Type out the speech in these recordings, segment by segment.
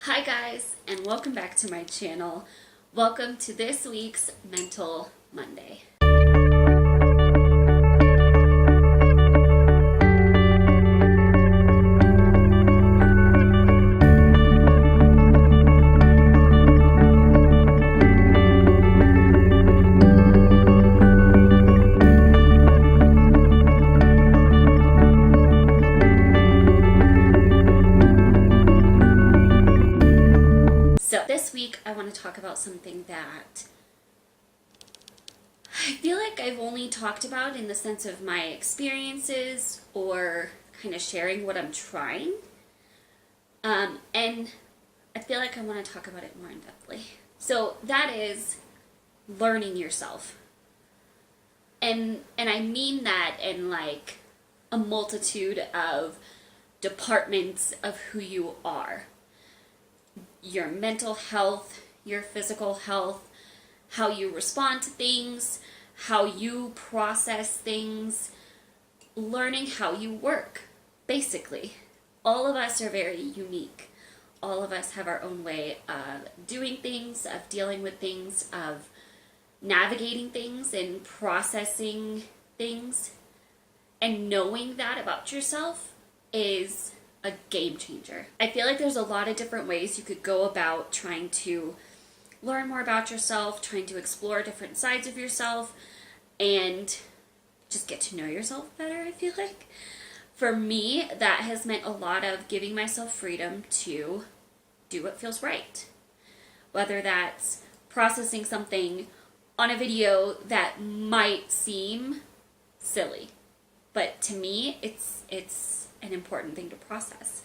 Hi guys, and welcome back to my channel. Welcome to this week's Mental Monday. So this week I want to talk about something that I feel like I've only talked about in the sense of my experiences or kind of sharing what I'm trying. And I feel like I want to talk about it more in depthly. So that is learning yourself. And I mean that in like a multitude of departments of who you are. Your mental health, your physical health, how you respond to things, how you process things, learning how you work, basically. All of us are very unique. All of us have our own way of doing things, of dealing with things, of navigating things and processing things. And knowing that about yourself is a game changer. I feel like there's a lot of different ways you could go about trying to learn more about yourself, trying to explore different sides of yourself, and just get to know yourself better, I feel like. For me, that has meant a lot of giving myself freedom to do what feels right. Whether that's processing something on a video that might seem silly, but to me, it's an important thing to process.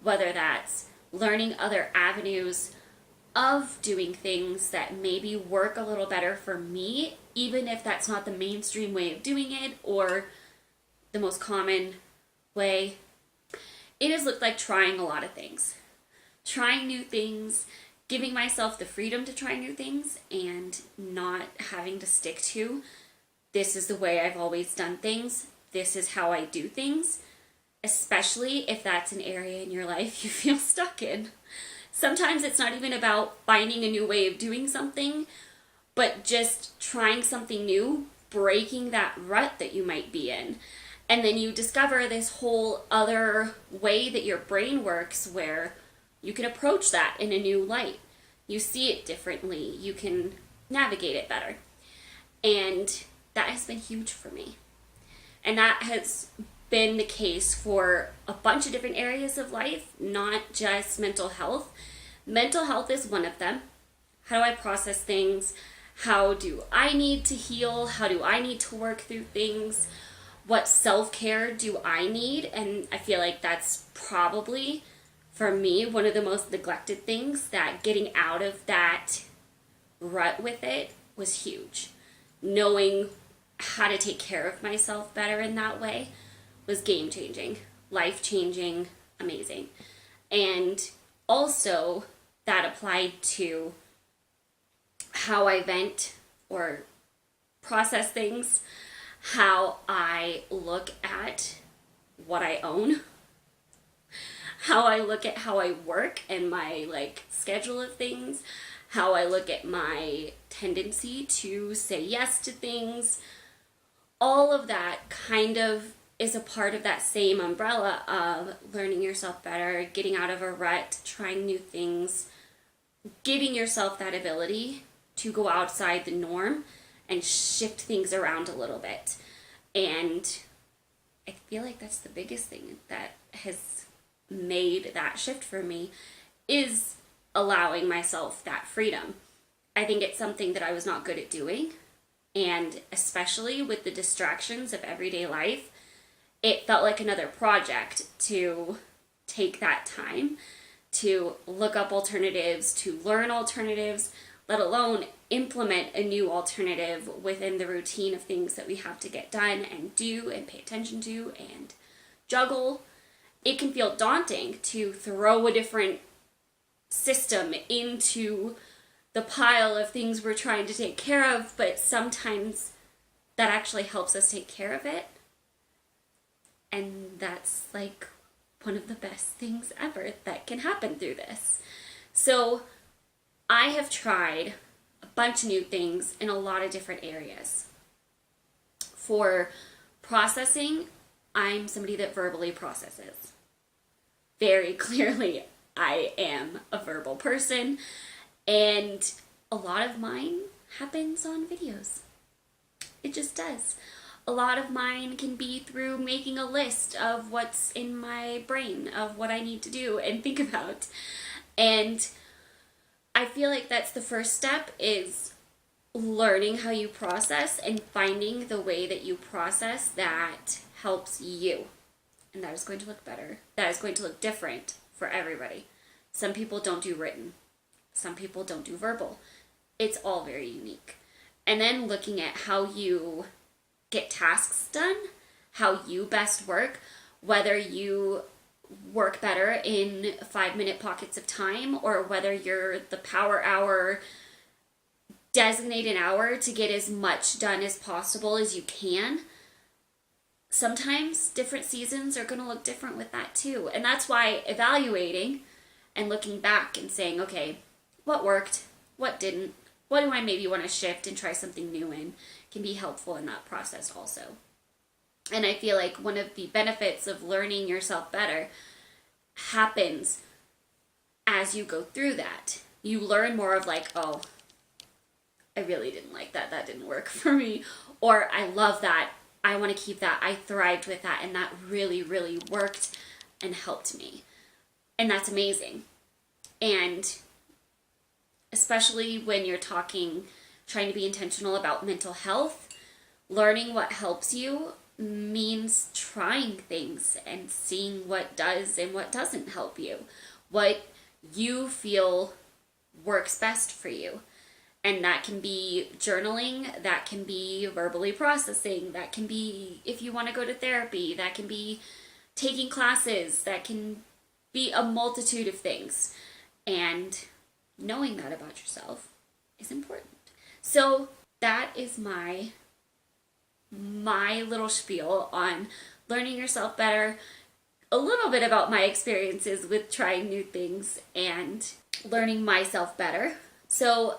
Whether that's learning other avenues of doing things that maybe work a little better for me, even if that's not the mainstream way of doing it or the most common way. It has looked like trying a lot of things. Trying new things, giving myself the freedom to try new things, and not having to stick to, this is the way I've always done things, this is how I do things. Especially if that's an area in your life you feel stuck in. Sometimes it's not even about finding a new way of doing something, but just trying something new, breaking that rut that you might be in. And then you discover this whole other way that your brain works where you can approach that in a new light. You see it differently. You can navigate it better. And that has been huge for me. And that has been the case for a bunch of different areas of life, not just mental health. Mental health is one of them. How do I process things? How do I need to heal? How do I need to work through things? What self-care do I need? And I feel like that's probably, for me, one of the most neglected things, that getting out of that rut with it was huge. Knowing how to take care of myself better in that way was game-changing, life-changing, amazing. And also that applied to how I vent or process things, how I look at what I own, how I look at how I work and my schedule of things, how I look at my tendency to say yes to things. All of that kind of is a part of that same umbrella of learning yourself better, getting out of a rut, trying new things, giving yourself that ability to go outside the norm and shift things around a little bit. And I feel like that's the biggest thing that has made that shift for me, is allowing myself that freedom. I think it's something that I was not good at doing, and especially with the distractions of everyday life, it felt like another project to take that time to look up alternatives, to learn alternatives, let alone implement a new alternative within the routine of things that we have to get done and do and pay attention to and juggle. It can feel daunting to throw a different system into the pile of things we're trying to take care of, but sometimes that actually helps us take care of it. And that's like one of the best things ever that can happen through this. So I have tried a bunch of new things in a lot of different areas. For processing, I'm somebody that verbally processes. Very clearly, I am a verbal person, and a lot of mine happens on videos. It just does. A lot of mine can be through making a list of what's in my brain, of what I need to do and think about. And I feel like that's the first step, is learning how you process and finding the way that you process that helps you. And that is going to look better. That is going to look different for everybody. Some people don't do written. Some people don't do verbal. It's all very unique. And then looking at how you get tasks done, how you best work, whether you work better in 5-minute pockets of time, or whether you're the power hour, designate an hour to get as much done as possible as you can. Sometimes different seasons are going to look different with that too. And that's why evaluating and looking back and saying, okay, what worked, what didn't, what do I maybe want to shift and try something new in, can be helpful in that process also. And I feel like one of the benefits of learning yourself better happens as you go through that. You learn more of like, oh, I really didn't like that. That didn't work for me. Or I love that. I want to keep that. I thrived with that. And that really, really worked and helped me. And that's amazing. And especially when you're trying to be intentional about mental health, learning what helps you means trying things and seeing what does and what doesn't help you. What you feel works best for you. And that can be journaling, that can be verbally processing, that can be if you want to go to therapy, that can be taking classes, that can be a multitude of things. And knowing that about yourself is important. So that is my little spiel on learning yourself better, a little bit about my experiences with trying new things and learning myself better. So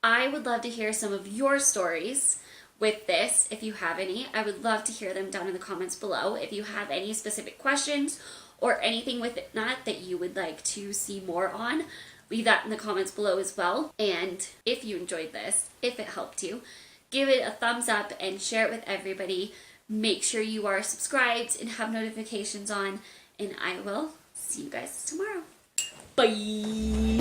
I would love to hear some of your stories with this, if you have any. I would love to hear them down in the comments below. If you have any specific questions or anything with it that you would like to see more on, leave that in the comments below as well. And if you enjoyed this, if it helped you, give it a thumbs up and share it with everybody. Make sure you are subscribed and have notifications on, and I will see you guys tomorrow. Bye!